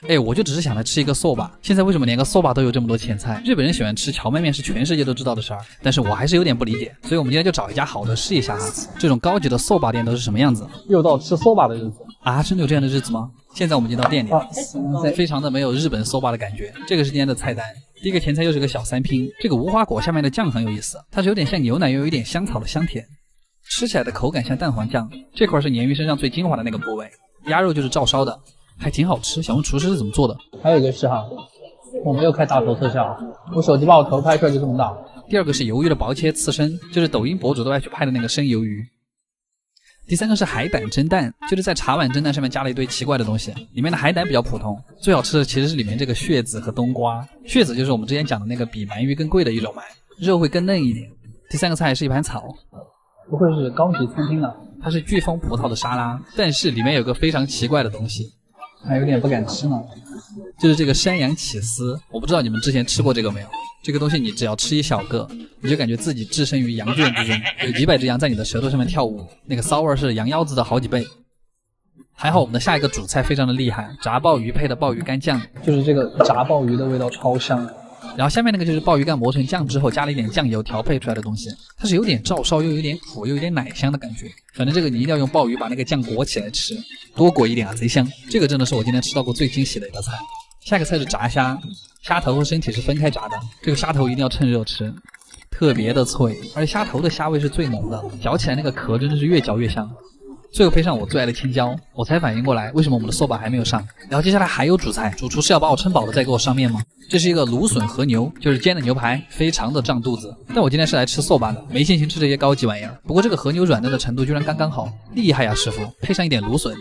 哎，我就只是想来吃一个 soba， 现在为什么连个 soba 都有这么多前菜？日本人喜欢吃荞麦面是全世界都知道的事儿，但是我还是有点不理解，所以我们今天就找一家好的试一下哈，这种高级的 soba 店都是什么样子？又到吃 soba 的日子啊？真的有这样的日子吗？现在我们已经到店里了，非常的没有日本 soba 的感觉。这个是今天的菜单，第一个前菜又是个小三拼，这个无花果下面的酱很有意思，它是有点像牛奶又有一点香草的香甜，吃起来的口感像蛋黄酱。这块是鲶鱼身上最精华的那个部位，鸭肉就是照烧的。还挺好吃，想问厨师是怎么做的？还有一个是哈，我没有开大头特效，我手机把我头拍出来就这么大。第二个是鱿鱼的薄切刺身，就是抖音博主都爱去拍的那个生鱿鱼。第三个是海胆蒸蛋，就是在茶碗蒸蛋上面加了一堆奇怪的东西，里面的海胆比较普通，最好吃的其实是里面这个血子和冬瓜。血子就是我们之前讲的那个比鳗鱼更贵的一种鳗，肉会更嫩一点。第三个菜是一盘草，不会是高级餐厅的？它是飓风葡萄的沙拉，但是里面有个非常奇怪的东西。还有点不敢吃呢，就是这个山羊起司，我不知道你们之前吃过这个没有？这个东西你只要吃一小个，你就感觉自己置身于羊圈之中，有几百只羊在你的舌头上面跳舞，那个骚味是羊腰子的好几倍。还好我们的下一个主菜非常的厉害，炸鲍鱼配的鲍鱼干酱，就是这个炸鲍鱼的味道超香。然后下面那个就是鲍鱼干磨成酱之后加了一点酱油调配出来的东西，它是有点照烧又有点苦又有点奶香的感觉，反正这个你一定要用鲍鱼把那个酱裹起来吃，多裹一点啊，贼香。这个真的是我今天吃到过最惊喜的一道菜。下一个菜是炸虾，虾头和身体是分开炸的，这个虾头一定要趁热吃，特别的脆，而且虾头的虾味是最浓的，嚼起来那个壳真的是越嚼越香。最后配上我最爱的青椒，我才反应过来为什么我们的soba还没有上。然后接下来还有主菜，主厨是要把我撑饱了再给我上面吗？这是一个芦笋和牛，就是煎的牛排，非常的胀肚子。但我今天是来吃soba的，没心情吃这些高级玩意儿。不过这个和牛软嫩的程度居然刚刚好，厉害呀师傅！配上一点芦笋，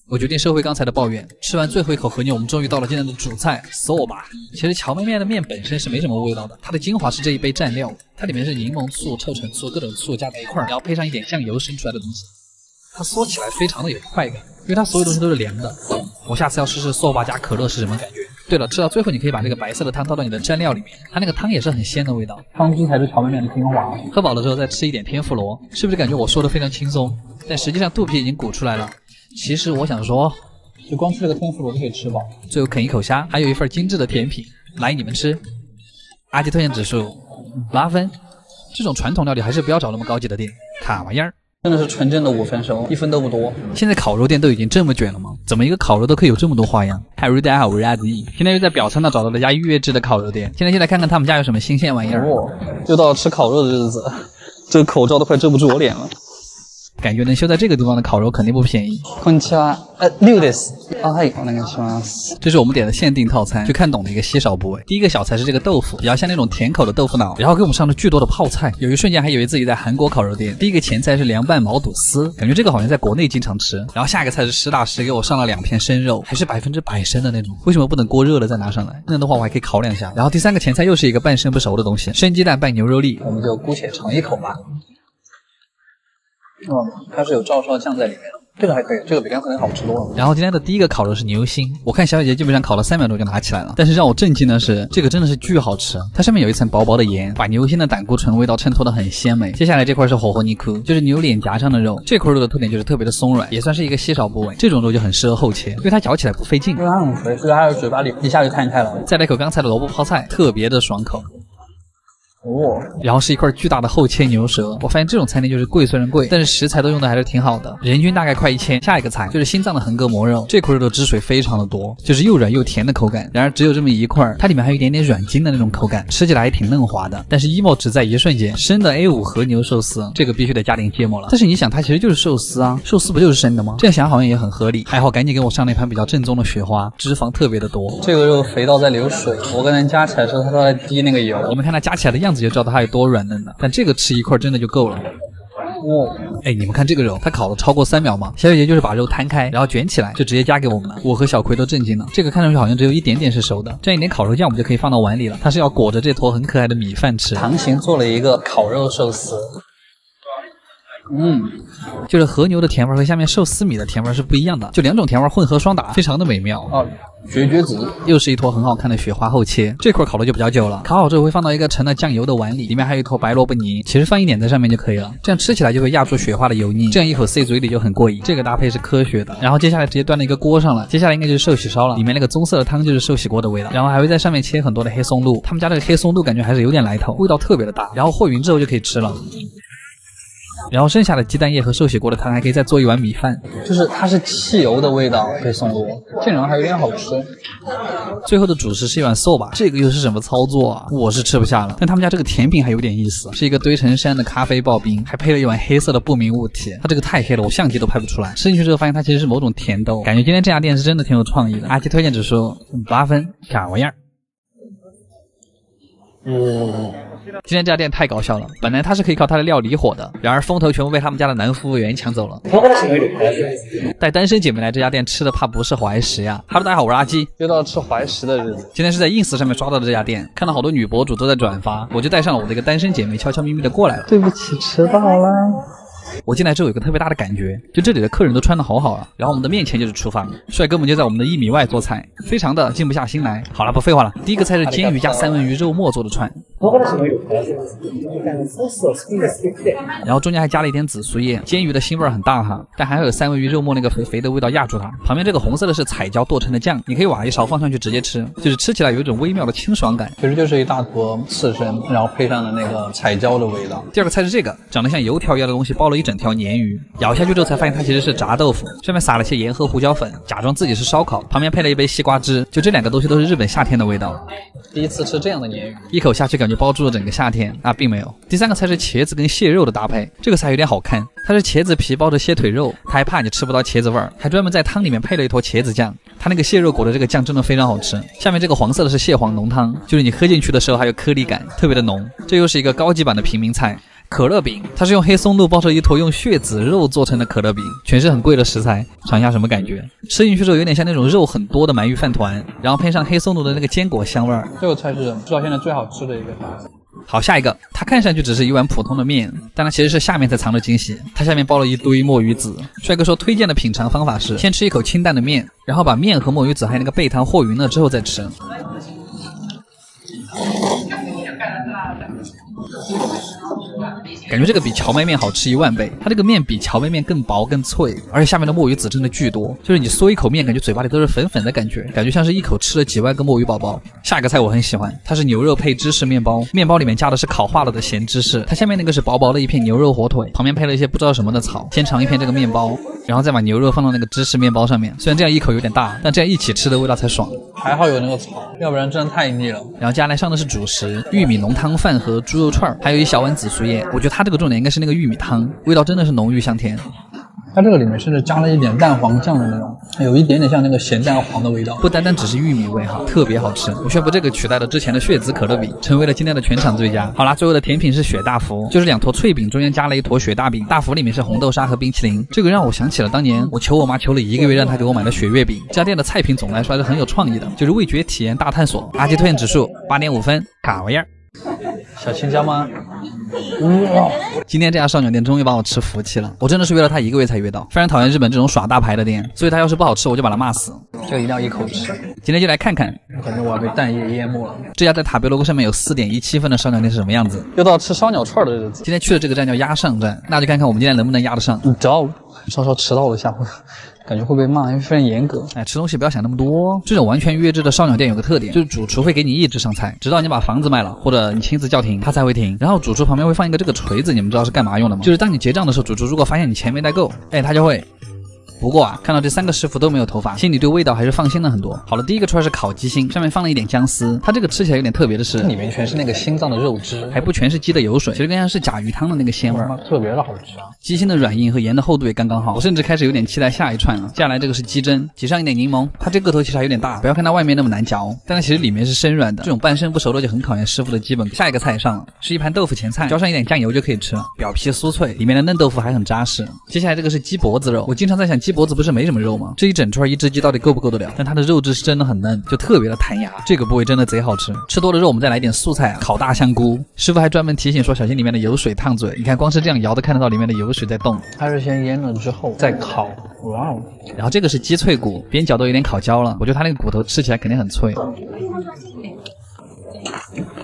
我决定收回刚才的抱怨。吃完最后一口和牛，我们终于到了今天的主菜 soba。其实荞麦面的面本身是没什么味道的，它的精华是这一杯蘸料，它里面是柠檬醋、臭橙醋各种醋加在一块儿，然后配上一点酱油生出来的东西。它嗦起来非常的有快感，因为它所有东西都是凉的。我下次要试试soba加可乐是什么感觉。对了，吃到最后你可以把这个白色的汤倒到你的蘸料里面，它那个汤也是很鲜的味道，汤汁才是荞麦面的精华。喝饱了之后再吃一点天妇罗，是不是感觉我说的非常轻松？但实际上肚皮已经鼓出来了。其实我想说，就光吃这个天妇罗就可以吃饱。最后啃一口虾，还有一份精致的甜品，来你们吃。阿基推荐指数8分，这种传统料理还是不要找那么高级的店，卡玩意儿。真的是纯正的5分熟，1分都不多。现在烤肉店都已经这么卷了吗？怎么一个烤肉都可以有这么多花样？嗨，大家好，我是阿子毅，现在又在表参道找到了家预约制的烤肉店。现在就来看看他们家有什么新鲜玩意儿。又到了吃烤肉的日子，这个口罩都快遮不住我脸了。感觉能修在这个地方的烤肉肯定不便宜。こんにちは。6です。はい、お願いします。这是我们点的限定套餐，去看懂的一个稀少部位。第一个小菜是这个豆腐，比较像那种甜口的豆腐脑，然后给我们上了巨多的泡菜，有一瞬间还以为自己在韩国烤肉店。第一个前菜是凉拌毛肚丝，感觉这个好像在国内经常吃。然后下一个菜是实打实给我上了2片生肉，还是100%生的那种。为什么不等锅热了再拿上来？那的话我还可以烤2下。然后第三个前菜又是一个半生不熟的东西，生鸡蛋拌牛肉粒，我们就姑且尝一口吧。它是有照烧酱在里面的，这个还可以，这个比刚才好吃多了。然后今天的第一个烤肉是牛心，我看小姐姐基本上烤了3秒钟就拿起来了，但是让我震惊的是，这个真的是巨好吃，它上面有一层薄薄的盐，把牛心的胆固醇味道衬托得很鲜美。接下来这块是火锅尼库，就是牛脸颊上的肉，这块肉的特点就是特别的松软，也算是一个稀少部位，这种肉就很适合后切，因为它嚼起来不费劲，因为它很肥，所以它在嘴巴里一下就摊开了。再来口刚才的萝卜泡菜，特别的爽口。然后是一块巨大的厚切牛舌，我发现这种餐厅就是贵虽然贵，但是食材都用的还是挺好的，人均大概快1000。下一个菜就是心脏的横膈膜肉，这块肉的汁水非常的多，就是又软又甜的口感，然而只有这么一块，它里面还有一点点软筋的那种口感，吃起来还挺嫩滑的。但是 emo 只在一瞬间，生的 A5 和牛寿司，这个必须得加点芥末了。但是你想，它其实就是寿司啊，寿司不就是生的吗？这样想好像也很合理。还好赶紧给我上了一盘比较正宗的雪花，脂肪特别的多。这个肉肥到在流水，我跟人加起来时候它都在滴那个油。我们看它加起来的样子就知道它有多软嫩的，但这个吃一块真的就够了。哎，你们看这个肉，它烤了超过3秒吗？小姐姐就是把肉摊开，然后卷起来，就直接加给我们了。我和小葵都震惊了，这个看上去好像只有一点点是熟的，蘸一点烤肉酱我们就可以放到碗里了。它是要裹着这坨很可爱的米饭吃。强行做了一个烤肉寿司，就是和牛的甜味和下面寿司米的甜味是不一样的，就两种甜味混合双打，非常的美妙。绝子又是一坨很好看的雪花厚切，这块烤的就比较久了，烤好之后会放到一个盛了酱油的碗里，里面还有一坨白萝卜泥，其实放一点在上面就可以了，这样吃起来就会压住雪花的油腻，这样一口塞嘴里就很过瘾。这个搭配是科学的。然后接下来直接端到一个锅上了，接下来应该就是寿喜烧了，里面那个棕色的汤就是寿喜锅的味道，然后还会在上面切很多的黑松露，他们家这个黑松露感觉还是有点来头，味道特别的大，然后和匀之后就可以吃了。然后剩下的鸡蛋液和寿喜锅的汤还可以再做一碗米饭，就是它是汽油的味道，黑松露这种还有点好吃。最后的主食是一碗寿吧，这个又是什么操作啊？我是吃不下了。但他们家这个甜品还有点意思，是一个堆成山的咖啡刨冰，还配了一碗黑色的不明物体，它这个太黑了，我相机都拍不出来。吃进去之后发现它其实是某种甜豆，感觉今天这家店是真的挺有创意的。阿基推荐指数8分，啥玩意儿？今天这家店太搞笑了，本来它是可以靠它的料理火的，然而风头全部被他们家的男服务员抢走了。带单身姐妹来这家店吃的怕不是怀石呀。Hello， 大家好，我是阿基，又到吃怀石的日子。今天是在 ins 上面刷到的这家店，看到好多女博主都在转发，我就带上了我的一个单身姐妹，悄悄咪咪的过来了。对不起，迟到了。我进来之后有个特别大的感觉，就这里的客人都穿得好好啊，然后我们的面前就是厨房，帅哥们就在我们的1米外做菜，非常的静不下心来。好了，不废话了，第一个菜是煎鱼加三文鱼肉末做的串，然后中间还加了一点紫苏叶，煎鱼的腥味很大哈，但还有三文鱼肉末那个肥肥的味道压住它。旁边这个红色的是彩椒剁成的酱，你可以挖一勺放上去直接吃，就是吃起来有一种微妙的清爽感，其实就是一大坨刺身，然后配上了那个彩椒的味道。第二个菜是这个长得像油条一样的东西，包了一整条鲶鱼，咬下去之后才发现它其实是炸豆腐，上面撒了些盐和胡椒粉，假装自己是烧烤，旁边配了一杯西瓜汁，就这两个东西都是日本夏天的味道。第一次吃这样的鲶鱼，一口下去感觉包住了整个夏天啊，并没有。第三个菜是茄子跟蟹肉的搭配，这个菜有点好看，它是茄子皮包着蟹腿肉，它还怕你吃不到茄子味儿，还专门在汤里面配了一坨茄子酱，它那个蟹肉裹的这个酱真的非常好吃。下面这个黄色的是蟹黄浓汤，就是你喝进去的时候还有颗粒感，特别的浓。这又是一个高级版的平民菜。可乐饼，它是用黑松露包着一坨用血籽肉做成的可乐饼，全是很贵的食材，尝一下什么感觉？吃进去之后有点像那种肉很多的鳗鱼饭团，然后配上黑松露的那个坚果香味儿。这个菜是吃到现在最好吃的一个菜。好，下一个，它看上去只是一碗普通的面，但它其实是下面才藏着惊喜，它下面包了一堆墨鱼籽。帅哥说推荐的品尝方法是先吃一口清淡的面，然后把面和墨鱼籽还有那个贝汤和匀了之后再吃。感觉这个比荞麦面好吃10000倍，它这个面比荞麦面更薄更脆，而且下面的墨鱼籽真的巨多，就是你嗦一口面感觉嘴巴里都是粉粉的感觉，感觉像是一口吃了几万个墨鱼宝宝。下一个菜我很喜欢，它是牛肉配芝士面包，面包里面加的是烤化了的咸芝士，它下面那个是薄薄的一片牛肉火腿，旁边配了一些不知道什么的草。先尝一片这个面包，然后再把牛肉放到那个芝士面包上面，虽然这样一口有点大，但这样一起吃的味道才爽。还好有那个草，要不然真的太腻了。然后接下来上的是主食，玉米浓汤饭和猪肉串，还有一小碗紫苏叶。我觉得它这个重点应该是那个玉米汤，味道真的是浓郁香甜。它这个里面甚至加了一点蛋黄酱的那种，有一点点像那个咸蛋黄的味道，不单单只是玉米味哈，特别好吃。我宣布这个取代了之前的血籽可乐饼，成为了今天的全场最佳。好啦，最后的甜品是雪大福，就是2坨脆饼中间加了一坨雪大饼，大福里面是红豆沙和冰淇淋。这个让我想起了当年我求我妈求了1个月让她给我买的雪月饼。这家店的菜品总的来说还是很有创意的，就是味觉体验大探索。阿基推荐指数8.5分，卡玩意儿。小青椒吗？今天这家烧鸟店终于把我吃服气了，我真的是约了他1个月才约到，非常讨厌日本这种耍大牌的店，所以他要是不好吃我就把它骂死。这个一定要一口吃。今天就来看看，感觉我要被蛋液淹没了。这家在塔贝罗沟上面有4.17分的烧鸟店是什么样子？又到吃烧鸟串的日子。今天去的这个站叫压上站，那就看看我们今天能不能压得上。稍稍迟到了下回。感觉会被骂，因为非常严格。哎，吃东西不要想那么多。这种完全预制的烧鸟店有个特点，就是主厨会给你一直上菜，直到你把房子卖了或者你亲自叫停，他才会停。然后主厨旁边会放一个这个锤子，你们知道是干嘛用的吗？就是当你结账的时候，主厨如果发现你钱没带够，哎，他就会。不过啊，看到这3个师傅都没有头发，心里对味道还是放心了很多。好了，第一个串是烤鸡心，上面放了一点姜丝，它这个吃起来有点特别的是，里面全是那个心脏的肉汁，还不全是鸡的油水，其实更像是甲鱼汤的那个鲜味，特别的好吃啊。鸡心的软硬和盐的厚度也刚刚好，我甚至开始有点期待下一串了。接下来这个是鸡胗，挤上一点柠檬，它这个头其实还有点大，不要看它外面那么难嚼，但它其实里面是生软的，这种半生不熟的就很考验师傅的基本。下一个菜上了，是一盘豆腐前菜，浇上一点酱油就可以吃了，表皮酥脆，里面的嫩豆腐还很扎实。接下来这个是鸡脖子肉，我经常在想鸡脖子不是没什么肉吗？这一整串一只鸡到底够不够得了？但它的肉质是真的很嫩，就特别的弹牙，这个部位真的贼好吃。吃多了肉，我们再来点素菜啊，烤大香菇。师傅还专门提醒说小心里面的油水烫嘴，你看光是这样摇都看得到里面的油水在动。它是先腌了之后再烤，哇哦！然后这个是鸡脆骨，边角都有点烤焦了，我觉得它那个骨头吃起来肯定很脆。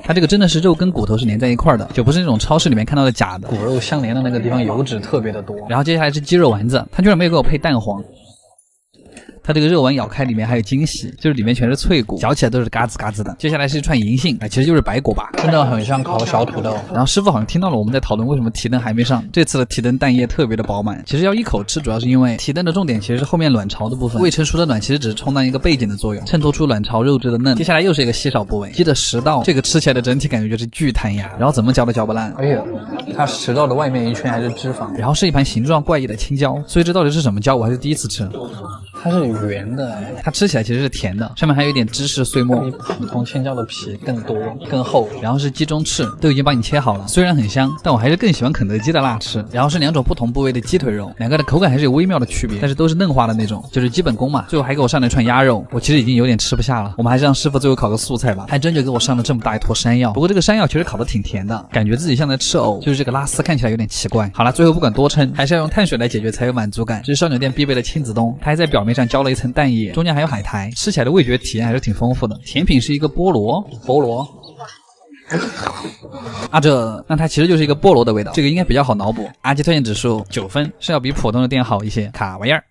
它这个真的是肉跟骨头是连在一块的，就不是那种超市里面看到的假的。骨肉相连的那个地方油脂特别的多。然后接下来是鸡肉丸子，它居然没有给我配蛋黄。它这个肉丸咬开里面还有惊喜，就是里面全是脆骨，嚼起来都是嘎吱嘎吱的。接下来是一串银杏，其实就是白果吧，真的很像烤小土豆。然后师傅好像听到了我们在讨论为什么提灯还没上，这次的提灯蛋液特别的饱满。其实要一口吃，主要是因为提灯的重点其实是后面卵巢的部分，未成熟的卵其实只是充当一个背景的作用，衬托出卵巢肉质的嫩。接下来又是一个稀少部位，鸡的食道，这个吃起来的整体感觉就是巨弹牙，然后怎么嚼都嚼不烂。而且它食道的外面一圈还是脂肪，然后是一盘形状怪异的青椒，所以这到底是什么椒？我还是第一次吃。它是圆的，它吃起来其实是甜的，上面还有一点芝士碎末，比普通青椒的皮更多更厚。然后是鸡中翅，都已经帮你切好了，虽然很香，但我还是更喜欢肯德基的辣翅。然后是两种不同部位的鸡腿肉，两个的口感还是有微妙的区别，但是都是嫩化的那种，就是基本功嘛。最后还给我上了一串鸭肉，我其实已经有点吃不下了，我们还是让师傅最后烤个素菜吧。还真就给我上了这么大一坨山药，不过这个山药其实烤得挺甜的，感觉自己像在吃藕，就是这个拉丝看起来有点奇怪。好了，最后不管多撑，还是要用碳水来解决才有满足感。这是烧鸟店必备的亲子冬，它还在表面上浇了一层蛋液，中间还有海苔，吃起来的味觉体验还是挺丰富的。甜品是一个菠萝啊，那它其实就是一个菠萝的味道，这个应该比较好脑补。阿基推荐指数9分，是要比普通的店好一些。卡玩意儿。